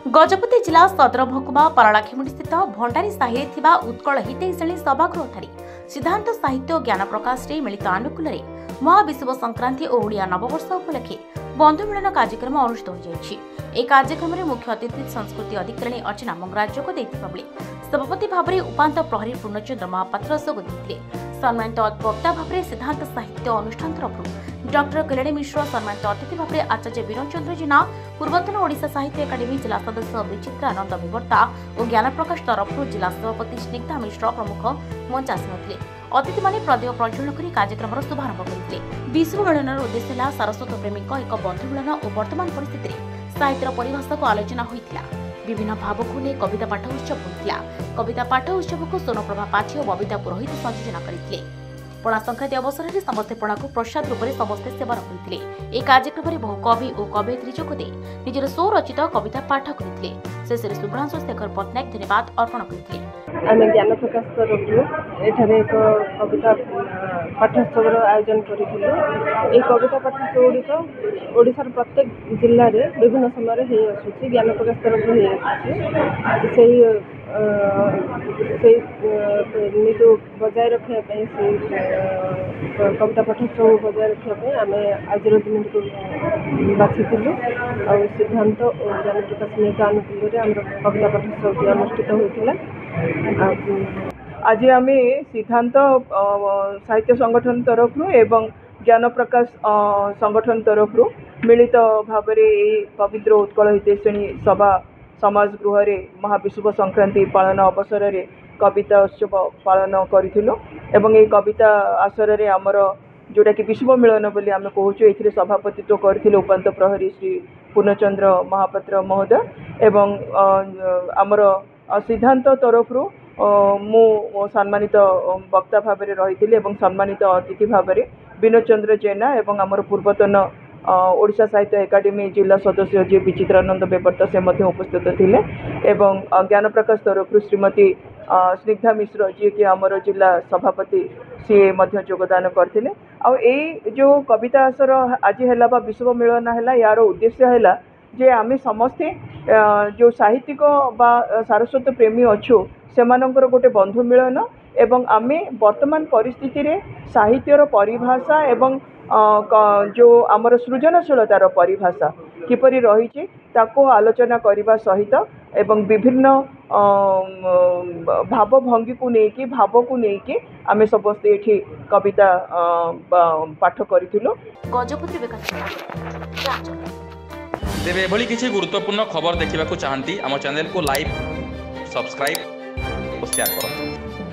गजपति जिला सदर महकुमा पारालाखेमुंडी स्थित भंडारी साहि उत्कल हितैषणी सभागृह सिद्धांत साहित्य और ज्ञान प्रकाश मिलित आनुकूल महाविषुव संक्रांति और ओडिया नववर्ष उपलक्षे बंधु मिलन कार्यक्रम अनुष्ठित हो कार्यक्रम में मुख्य अतिथि संस्कृति अधिकारी अर्चना मंगराज जोग देते सभापति भाव में उपांत प्रहरी पूर्णचंद्र महापात्र जोग देते सम्मानित वक्ता भाव में सिद्धांत साहित्य अनुष्ठान तरफ डॉक्टर कल्याणी मिश्र सम्मानित अतिथि भाव में आचार्य वीरचंद्र जेना पूर्वतन ओडिशा साहित्य एकाडेमी जिला सदस्य विचित्रानंद विवर्ता और ज्ञान प्रकाश तरफ जिला सभापति स्निग्धा मिश्र प्रमुख मंचासीन अतिथि माने प्रदेय प्रज्वलन कर कार्यक्रम शुभारंभ करते विश्व मिलन उद्देश्य है सारस्वत प्रेमी एक बंधु मिलन और वर्तमान परिस्थिति साहित्य परिभाषा को आलोचना होता विभिन्न भाव को नहीं कविता पाठ उत्सव होता कविता पाठ उत्सव को सोनप्रभा पाठी और बबिता पुरोहित संयोजना करते पणा संक्रांति अवसर में समस्ते पणा को प्रसाद रूप में समस्ते सेवन करते कार्यक्रम में बहु कवि और कवयित्री जोगदे निजर स्वरचित कविता पाठ करते शेष शुभ्रांशु शेखर पट्टनायक धन्यवाद अर्पण करते आम ज्ञान प्रकाश तरफ एठारे एक कविता पाठोत्सव आयोजन करूँ। कविता पाठोत्सव गुड़िक ओडिशार प्रत्येक जिले में विभिन्न समय हो आसूँ ज्ञान प्रकाश तरफ नीति बजाय रखापी से कविता पाठोत्सव बजाय रखापी आम आज दिन को बाछिलु और सिद्धांत और ज्ञान प्रकाश नीति आनुकूल्य आम कविता पाठोत्सव अनुष्ठित होता। आज आम सिद्धांत साहित्य संगठन तरफ एवं ज्ञान प्रकाश संगठन तरफ मिलित भाव में पवित्र उत्कल हितैषणी सभा समाज गृह महाविषुव संक्रांति पालन अवसर में कविता उत्सव पालन करूँ एवं ये कविता आसर में आमर जोटा कि विश्व मिलन बोली आम कहूँ ये सभापतित्व करते उपांत प्रहरी श्री पूर्णचंद्र महापात्र महोदय एवं आमर सिद्धांत तरफ मु सम्मानित वक्ता भाव में रही सम्मानित अतिथि भाव में विनोचंद्र जेना एवं आमर पूर्वतन ओडिशा साहित्य एकाडेमी जिला सदस्य जी विचित्रानंद विवर्ता से उपस्थित थिले एवं ज्ञान प्रकाश तरफ श्रीमती स्निग्धा मिश्र जी कि आमर जिला सभापति सी जोगदान करथिले आ जो कविता आसर आज है विश्व मिलन है यार उद्देश्य है जे आमे समस्ते जो साहित्यिक बा सारस्वत प्रेमी अच्छु से गोटे बंधु मिलन एवं आमे वर्तमान परिस्थिति रे साहित्यर परिभाषा एवं जो आमर सृजनशीलतार परिभाषा किपरि रही ताको आलोचना करने सहित एवं विभिन्न भाव भंगी को लेकिन भाव को लेकिन आमे समस्ते एठी कविता पाठ करिथिलु। तेरे एभली किसी गुरुत्वपूर्ण खबर देखा चाहती आम चैनल को लाइक सब्सक्राइब और शेयर करें।